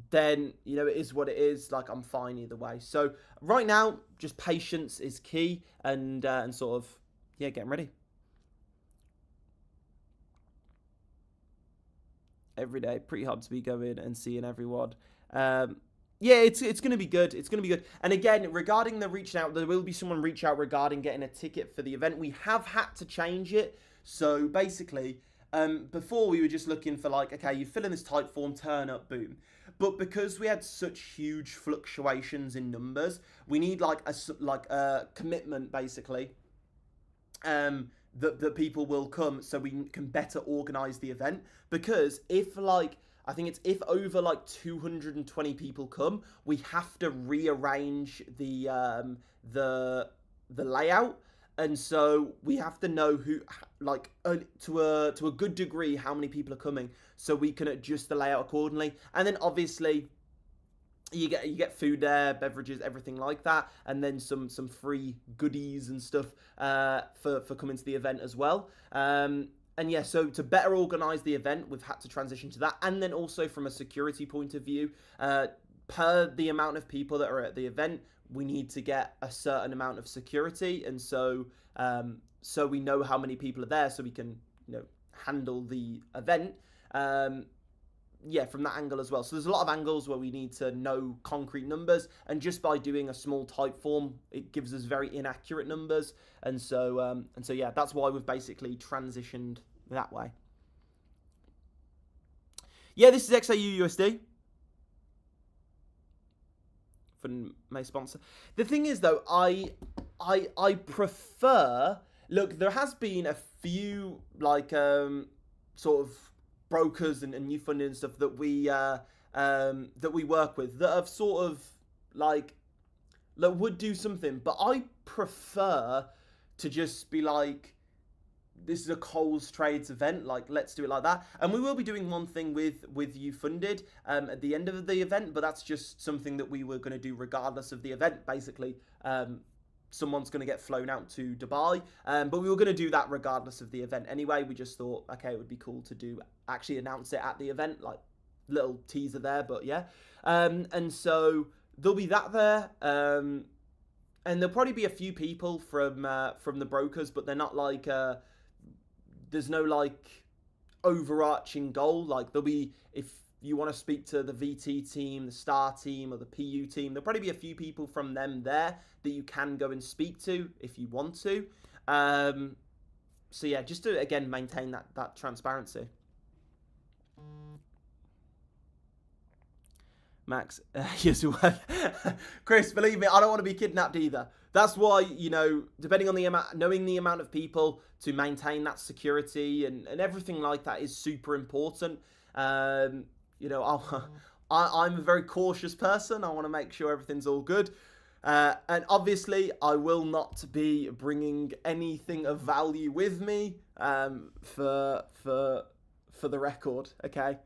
then it is what it is. Like, I'm fine either way. So right now, just patience is key, and sort of getting ready. Every day, pretty hard to be going and seeing everyone. Yeah, it's going to be good. It's going to be good. And again, regarding the reaching out, there will be someone reach out regarding getting a ticket for the event. We have had to change it. So basically, before we were just looking for like, okay, you fill in this type form, turn up, boom. But because we had such huge fluctuations in numbers, we need like a commitment basically. That people will come, so we can better organize the event. Because if over like 220 people come, we have to rearrange the layout, and so we have to know who, like, to a good degree, how many people are coming, so we can adjust the layout accordingly. And then obviously you get food there, beverages, everything like that, and then some free goodies and stuff for coming to the event as well. And yeah, so to better organise the event, we've had to transition to that. And then also from a security point of view, per the amount of people that are at the event, we need to get a certain amount of security. And so so we know how many people are there, so we can handle the event. Yeah, from that angle as well. So there's a lot of angles where we need to know concrete numbers, and just by doing a small type form, it gives us very inaccurate numbers. And so yeah, that's why we've basically transitioned that way. Yeah, this is XAU USD. For my sponsor. The thing is though, I prefer. Look, there has been a few like sort of brokers and new funding and stuff that we work with that have sort of like that would do something, but I prefer to just be like, this is a ColezTrades event, like let's do it like that. And we will be doing one thing with you funded at the end of the event, but that's just something that we were going to do regardless of the event. Basically, someone's going to get flown out to Dubai, but we were going to do that regardless of the event anyway. We just thought, okay, it would be cool to actually announce it at the event, like little teaser there, but yeah. And so there'll be that there, and there'll probably be a few people from the brokers, but they're not like there's no like overarching goal. Like there'll be, if you want to speak to the VT team, the Star team, or the PU team, there'll probably be a few people from them there that you can go and speak to if you want to. So yeah, just to again maintain that transparency. Max, yes, Chris, believe me, I don't want to be kidnapped either. That's why, depending on the amount, knowing the amount of people to maintain that security and everything like that is super important. I'm a very cautious person. I want to make sure everything's all good. And obviously, I will not be bringing anything of value with me for the record, okay?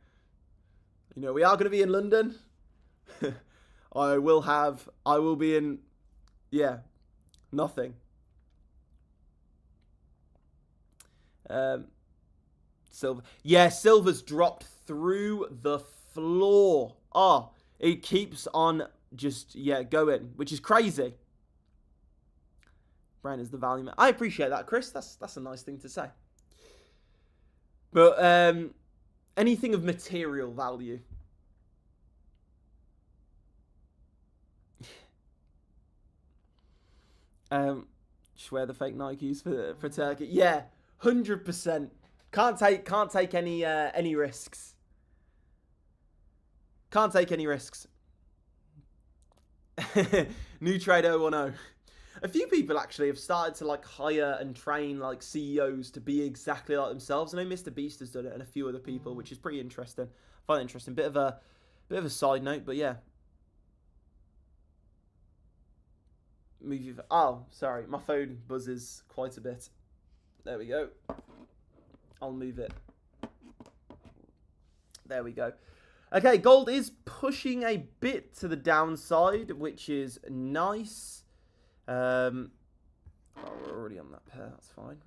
We are going to be in London. I will be in, yeah, nothing. Silver. Yeah, silver's dropped through the floor. Oh, it keeps on just, going, which is crazy. Brian is the value man. I appreciate that, Chris. That's a nice thing to say. But anything of material value. Just wear the fake Nikes for Turkey. Yeah, 100%. Can't take any risks. Can't take any risks. New Trade 010. A few people actually have started to like hire and train like CEOs to be exactly like themselves. I know Mr. Beast has done it and a few other people, which is pretty interesting. I find it interesting. Bit of a side note, but yeah. Oh, sorry, my phone buzzes quite a bit. There we go. I'll move it. There we go. Okay, gold is pushing a bit to the downside, which is nice. Oh, we're already on that pair. That's fine.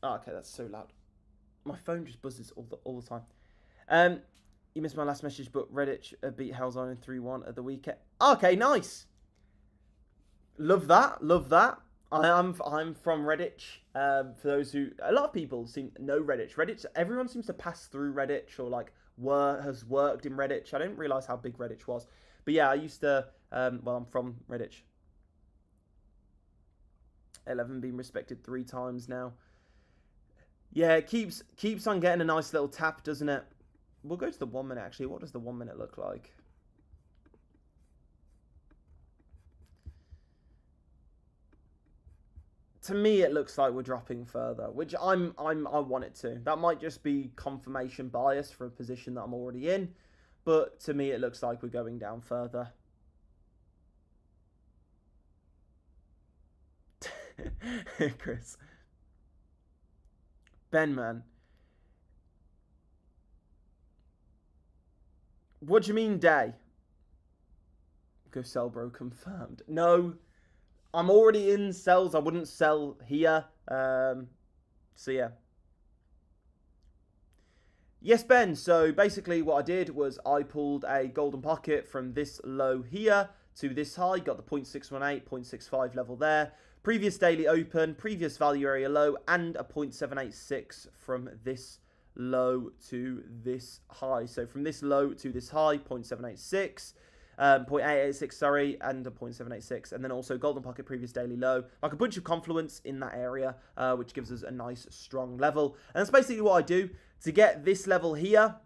Oh, okay, that's so loud. My phone just buzzes all the time. You missed my last message, but Redditch beat Hellzone in 3-1 at the weekend. Okay, nice. Love that. Love that. I'm from Redditch. For those who, a lot of people seem to know Redditch. Redditch, everyone seems to pass through Redditch or like has worked in Redditch. I didn't realize how big Redditch was, but yeah, I used to. Well, I'm from Redditch. 11 being respected 3 times now. Yeah, it keeps on getting a nice little tap, doesn't it? We'll go to the 1 minute actually. What does the 1 minute look like? To me, it looks like we're dropping further, which I want it to. That might just be confirmation bias for a position that I'm already in, but to me, it looks like we're going down further. Chris. Ben, man. What do you mean, day? Go sell, bro. Confirmed. No. I'm already in sells. I wouldn't sell here. So, yeah. Yes, Ben. So, basically what I did was I pulled a golden pocket from this low here to this high. Got the 0.618, 0.65 level there. Previous daily open, previous value area low, and a 0.786 from this low to this high. So, from this low to this high, 0.786. 0.886, sorry, and a 0.786, and then also golden pocket previous daily low, like a bunch of confluence in that area, which gives us a nice strong level. And that's basically what I do to get this level here,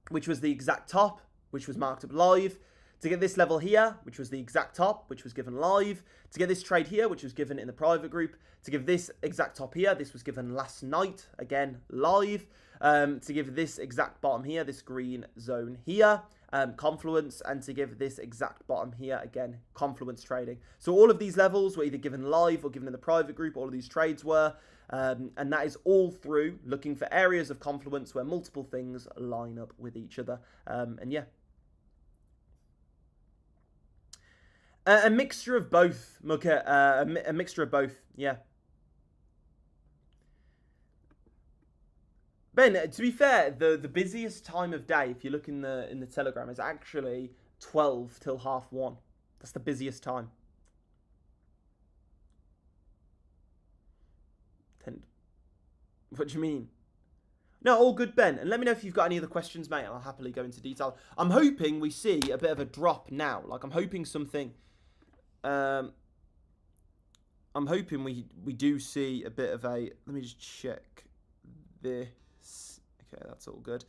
which was the exact top, which was marked up live, to get this level here, which was the exact top, which was given live, to get this trade here, which was given in the private group, to give this exact top here, this was given last night, again, live, to give this exact bottom here, this green zone here, confluence, and to give this exact bottom here, again, confluence trading. So all of these levels were either given live or given in the private group, all of these trades were, and that is all through looking for areas of confluence where multiple things line up with each other, and yeah. A mixture of both, Mukka, a mixture of both, yeah. Ben, to be fair, the busiest time of day, if you look in the Telegram, is actually 12 till 1:30. That's the busiest time. 10. What do you mean? No, all good, Ben. And let me know if you've got any other questions, mate, and I'll happily go into detail. I'm hoping we see a bit of a drop now. Like, I'm hoping something... I'm hoping we do see a bit of a... Let me just check this. Okay, that's all good.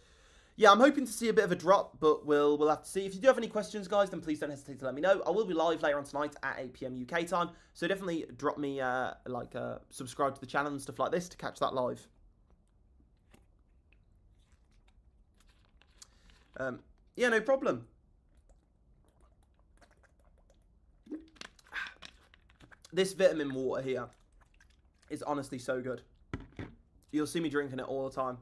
Yeah, I'm hoping to see a bit of a drop, but we'll have to see. If you do have any questions, guys, then please don't hesitate to let me know. I will be live later on tonight at 8 PM UK time, so definitely drop me, subscribe to the channel and stuff like this to catch that live. Yeah, no problem. This vitamin water here is honestly so good. You'll see me drinking it all the time.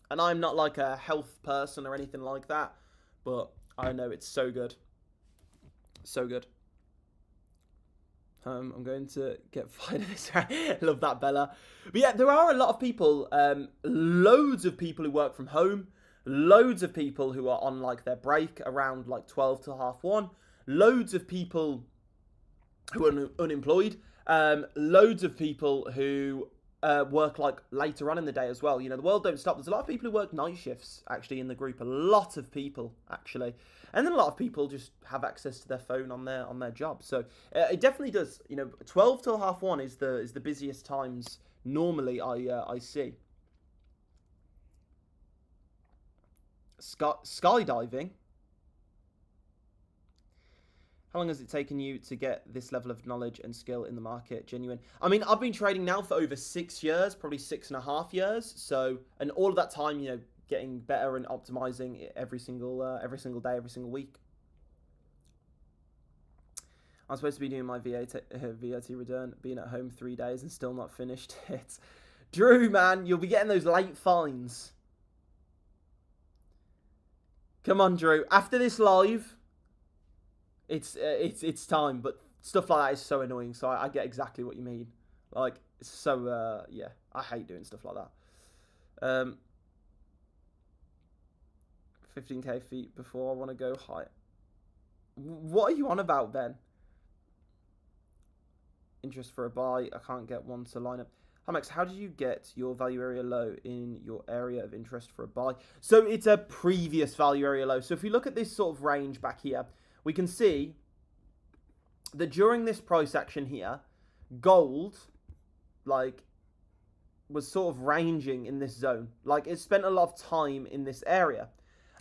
And I'm not like a health person or anything like that, but I know it's so good. So good. I'm going to get fired of this. Love that, Bella. But yeah, there are a lot of people, loads of people who work from home, loads of people who are on like their break around like 12 till 1:30, loads of people who are unemployed, loads of people who work like later on in the day as well. You know, the world don't stop. There's a lot of people who work night shifts actually in the group. A lot of people actually, and then a lot of people just have access to their phone on their job. So it definitely does. You know, 12 till 1:30 is the busiest times normally I see. Skydiving. How long has it taken you to get this level of knowledge and skill in the market? Genuine. I mean, I've been trading now for over 6 years, probably 6.5 years. So, and all of that time, you know, getting better and optimizing every single day, every single week. I'm supposed to be doing my VAT return, being at home 3 days and still not finished it. Drew, man, you'll be getting those late fines. Come on, Drew. After this live, it's time. But stuff like that is so annoying. So I get exactly what you mean. Like, it's so yeah, I hate doing stuff like that. 15k feet before I want to go high. What are you on about, Ben? Interest for a buy. I can't get one to line up. Hamex, how did you get your value area low in your area of interest for a buy? So it's a previous value area low. So if we look at this sort of range back here, we can see that during this price action here, gold, like, was sort of ranging in this zone. Like, it spent a lot of time in this area.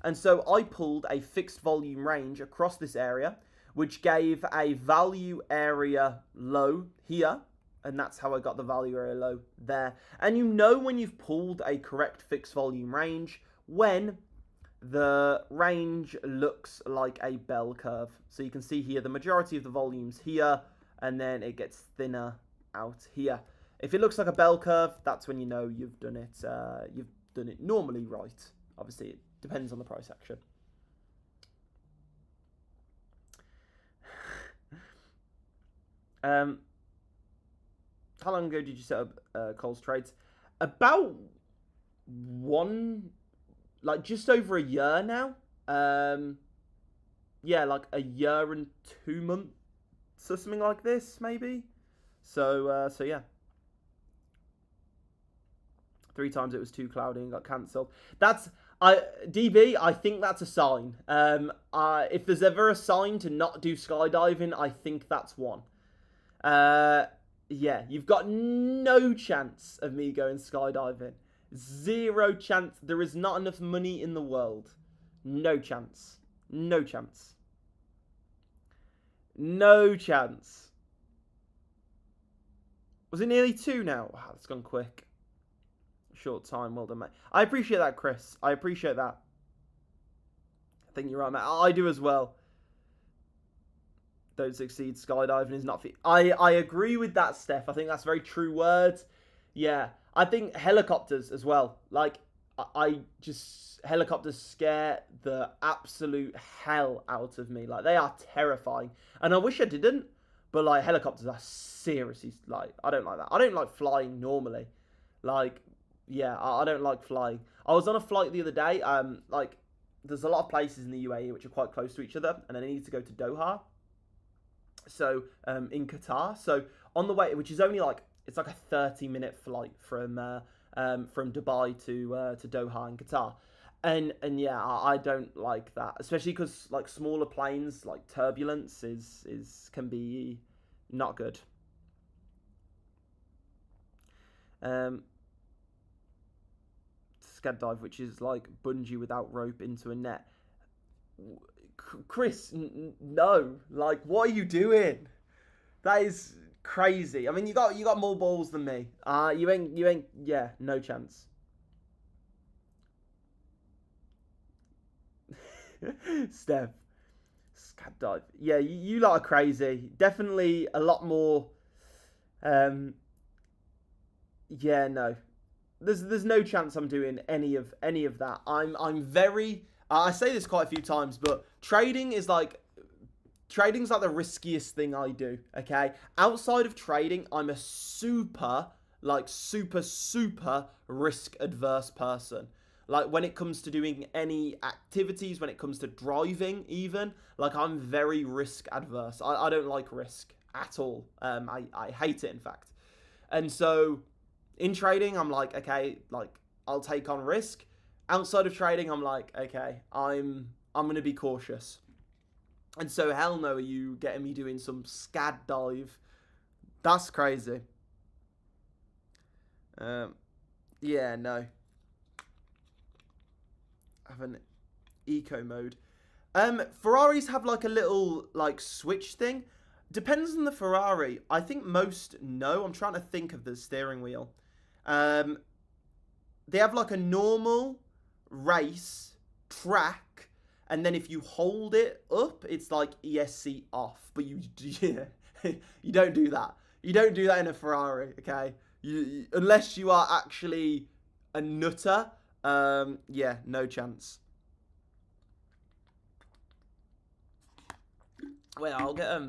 And so I pulled a fixed volume range across this area, which gave a value area low here. And that's how I got the value area low there. And you know when you've pulled a correct fixed volume range when the range looks like a bell curve. So you can see here the majority of the volume's here, and then it gets thinner out here. If it looks like a bell curve, that's when you know you've done it normally right. Obviously, it depends on the price action. How long ago did you set up ColezTrades? About just over a year now. Yeah, like a year and 2 months or something like this, maybe. So yeah. 3 times it was too cloudy and got cancelled. DB, I think that's a sign. If there's ever a sign to not do skydiving, I think that's one. Yeah, you've got no chance of me going skydiving. 0 chance. There is not enough money in the world. No chance. No chance. No chance. Was it nearly 2 now? Wow, that's gone quick. Short time, well done, mate. I appreciate that, Chris. I appreciate that. I think you're right, mate. I do as well. Don't succeed, skydiving is not... I agree with that, Steph. I think that's very true words. Yeah. I think helicopters as well. Like, helicopters scare the absolute hell out of me. Like, they are terrifying. And I wish I didn't. But, like, helicopters are seriously, like, I don't like that. I don't like flying normally. Like, yeah, I don't like flying. I was on a flight the other day. Like, there's a lot of places in the UAE which are quite close to each other. And I needed to go to Doha. So, in Qatar. So, on the way, which is only like, it's like a 30-minute flight from Dubai to Doha in Qatar. And yeah, I don't like that. Especially because, like, smaller planes, like, turbulence can be not good. Skydive, which is like bungee without rope into a net. Chris, no. Like, what are you doing? That is crazy. I mean, you got more balls than me. You ain't. Yeah, no chance. Steph, skydive. Yeah, you lot are crazy. Definitely a lot more. Yeah, no. There's no chance I'm doing any of that. I'm very. I say this quite a few times, but trading's like the riskiest thing I do, okay? Outside of trading, I'm a super risk adverse person. Like, when it comes to doing any activities, when it comes to driving even, like, I'm very risk adverse. I don't like risk at all. I hate it, in fact. And so, in trading, I'm like, okay, like, I'll take on risk. Outside of trading, I'm like, okay, I'm going to be cautious. And so, hell no, are you getting me doing some scad dive? That's crazy. Yeah, no. Have an eco mode. Ferraris have like a little like switch thing. Depends on the Ferrari. I think most no. I'm trying to think of the steering wheel. Um, they have like a normal race track, and then if you hold it up, it's like ESC off. But you yeah, you don't do that. You don't do that in a Ferrari, okay? Unless you are actually a nutter. Yeah, no chance. Wait, I'll get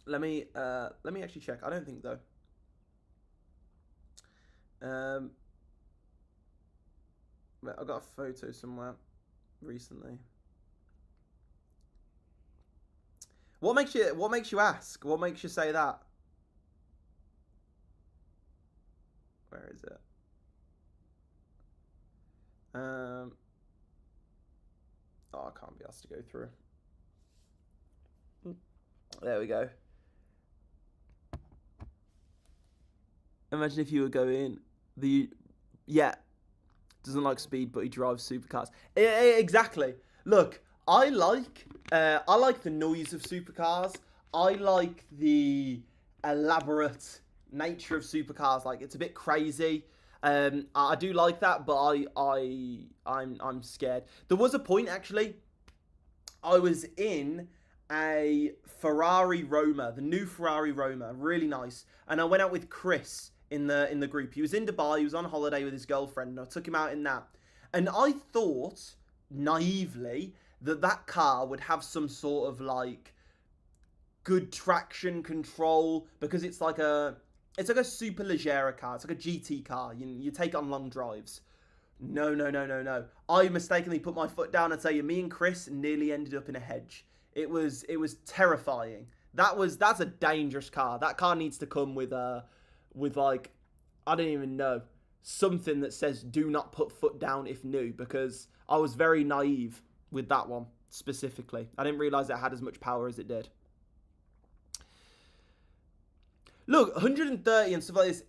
let me actually check. I don't think though. Wait, I got a photo somewhere recently. What makes you ask? What makes you say that? Where is it? Oh, I can't be asked to go through. There we go. Imagine if you were going doesn't like speed, but he drives supercars. Exactly. Look, I like the noise of supercars. I like the elaborate nature of supercars. Like, it's a bit crazy. I do like that, but I'm scared. There was a point actually. I was in a Ferrari Roma, the new Ferrari Roma, really nice, and I went out with Chris in the group. He was in Dubai. He was on holiday with his girlfriend, and I took him out in that. And I thought naively that car would have some sort of like good traction control because it's like a super leggera car. It's like a GT car. You take it on long drives. No. I mistakenly put my foot down. I tell you, me and Chris nearly ended up in a hedge. It was terrifying. That's a dangerous car. That car needs to come with like, I don't even know, something that says do not put foot down if new, because I was very naive with that one specifically. I didn't realize it had as much power as it did. Look, 130 and stuff like this,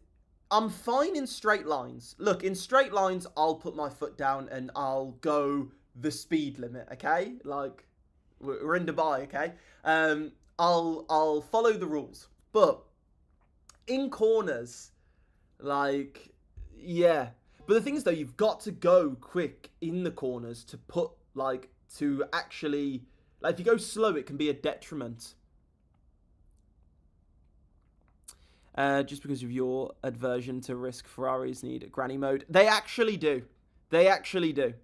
I'm fine in straight lines. Look, in straight lines, I'll put my foot down and I'll go the speed limit, okay? Like, we're in Dubai, okay? I'll follow the rules. But in corners, like, yeah. But the thing is, though, you've got to go quick in the corners to put, like, to actually, like, if you go slow, it can be a detriment. Just because of your aversion to risk, Ferraris need granny mode. They actually do. They actually do.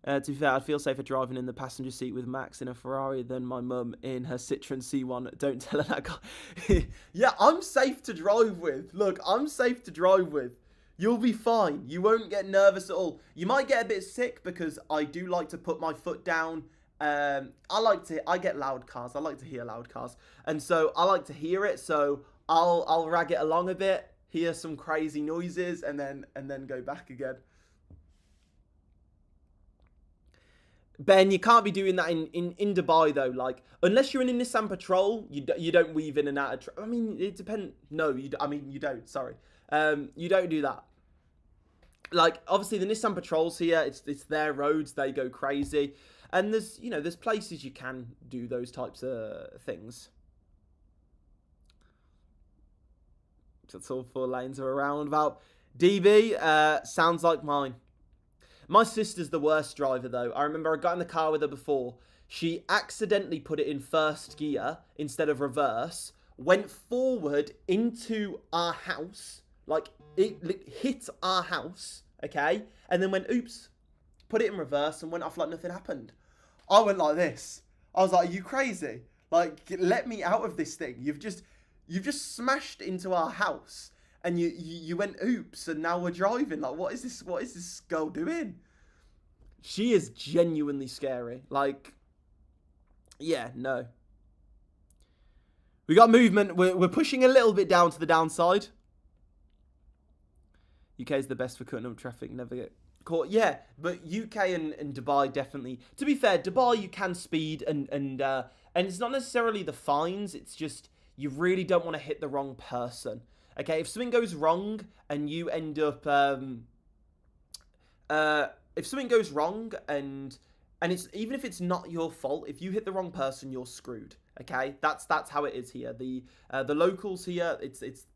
To be fair, I'd feel safer driving in the passenger seat with Max in a Ferrari than my mum in her Citroen C1. Don't tell her that guy. Yeah, I'm safe to drive with. Look, I'm safe to drive with. You'll be fine. You won't get nervous at all. You might get a bit sick because I do like to put my foot down. I get loud cars. I like to hear loud cars. And so I like to hear it. So I'll rag it along a bit, hear some crazy noises, and then go back again. Ben, you can't be doing that in Dubai though. Like, unless you're in a Nissan Patrol, you don't weave in and out of. I mean, it depends. No, you don't. Sorry, you don't do that. Like, obviously the Nissan Patrols here, it's their roads. They go crazy, and there's places you can do those types of things. That's all 4 lanes are around about. DB sounds like mine. My sister's the worst driver, though. I remember I got in the car with her before. She accidentally put it in first gear instead of reverse, went forward into our house, like it hit our house, okay? And then went, oops, put it in reverse and went off like nothing happened. I went like this. I was like, are you crazy? Like, let me out of this thing. You've just smashed into our house. And you went, oops, and now we're driving. Like, what is this girl doing? She is genuinely scary. Like, yeah, no. We got movement. We're pushing a little bit down to the downside. UK is the best for cutting up traffic. Never get caught. Yeah, but UK and Dubai definitely. To be fair, Dubai you can speed and it's not necessarily the fines. It's just you really don't want to hit the wrong person. Okay, if something goes wrong and you end up, if something goes wrong and it's even if it's not your fault, if you hit the wrong person, you're screwed. Okay, that's how it is here. The locals here, it's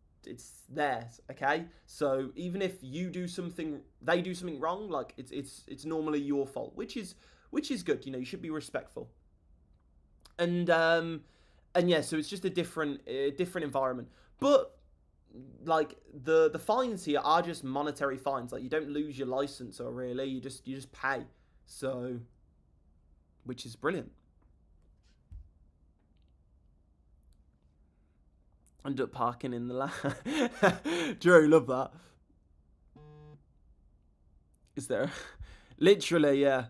theirs. Okay, so even if you do something, they do something wrong, like it's normally your fault, which is good. You know, you should be respectful. And yeah, so it's just a different environment, but like the fines here are just monetary fines. Like you don't lose your license or really, you just pay. So, which is brilliant. End up parking in the land. Drew, love that. Is there? Literally, yeah.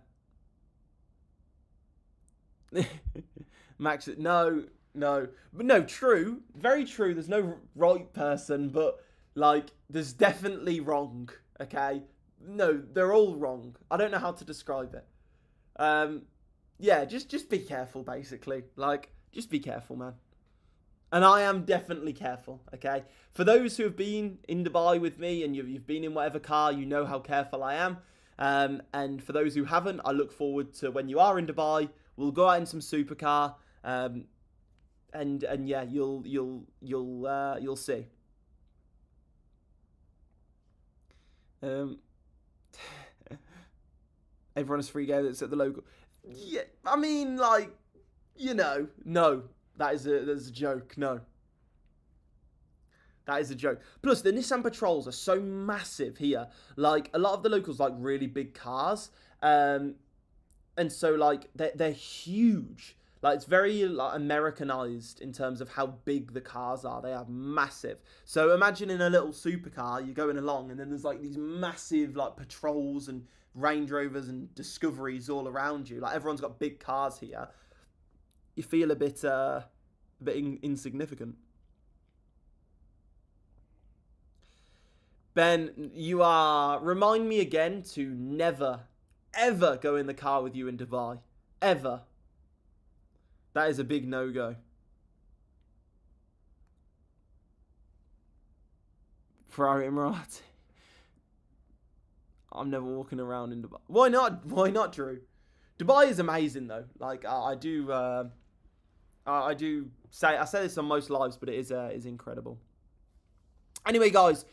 Max, no, but no, true, very true. There's no right person, but like, there's definitely wrong. Okay, no, they're all wrong. I don't know how to describe it. Yeah, just be careful, basically. Like, just be careful, man. And I am definitely careful, okay? For those who have been in Dubai with me and you've been in whatever car, you know how careful I am. And for those who haven't, I look forward to when you are in Dubai. We'll go out in some supercar, and yeah, you'll see. Everyone has free game that's at the local. Yeah, I mean, like, you know, no. That's a joke. No. That is a joke. Plus, the Nissan Patrols are so massive here. Like, a lot of the locals like really big cars. And so, like, they're huge. Like, it's very like, Americanized in terms of how big the cars are. They are massive. So, imagine in a little supercar, you're going along, and then there's, like, these massive, like, Patrols and Range Rovers and Discoveries all around you. Like, everyone's got big cars here. You feel a bit insignificant. Ben, you are... Remind me again to never, ever go in the car with you in Dubai. Ever. That is a big no-go. Ferrari Emirati. I'm never walking around in Dubai. Why not? Why not, Drew? Dubai is amazing, though. Like, I do say... I say this on most lives, but it is incredible. Anyway, guys...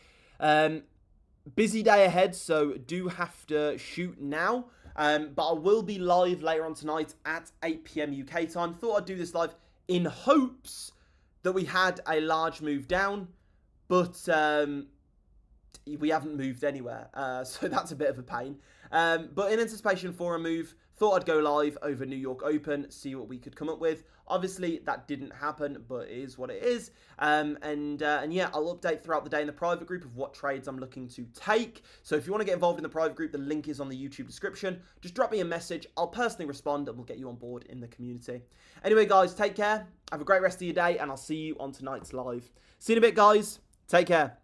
busy day ahead, so do have to shoot now. But I will be live later on tonight at 8 PM UK time. Thought I'd do this live in hopes that we had a large move down, but we haven't moved anywhere. So that's a bit of a pain. But in anticipation for a move, thought I'd go live over New York Open, see what we could come up with. Obviously, that didn't happen, but it is what it is. And yeah, I'll update throughout the day in the private group of what trades I'm looking to take. So if you want to get involved in the private group, the link is on the YouTube description. Just drop me a message. I'll personally respond and we'll get you on board in the community. Anyway, guys, take care. Have a great rest of your day, and I'll see you on tonight's live. See you in a bit, guys. Take care.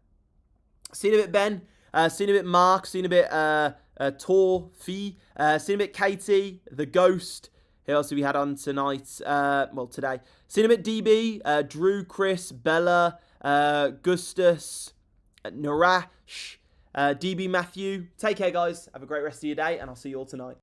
See you in a bit, Ben. See you in a bit, Mark. See you in a bit, Tor, Fee. See you in a bit, Katie, The Ghost. Who else have we had on tonight? Well, today. See you in a bit, DB, Drew, Chris, Bella, Gustus, Narash, DB Matthew. Take care, guys. Have a great rest of your day, and I'll see you all tonight.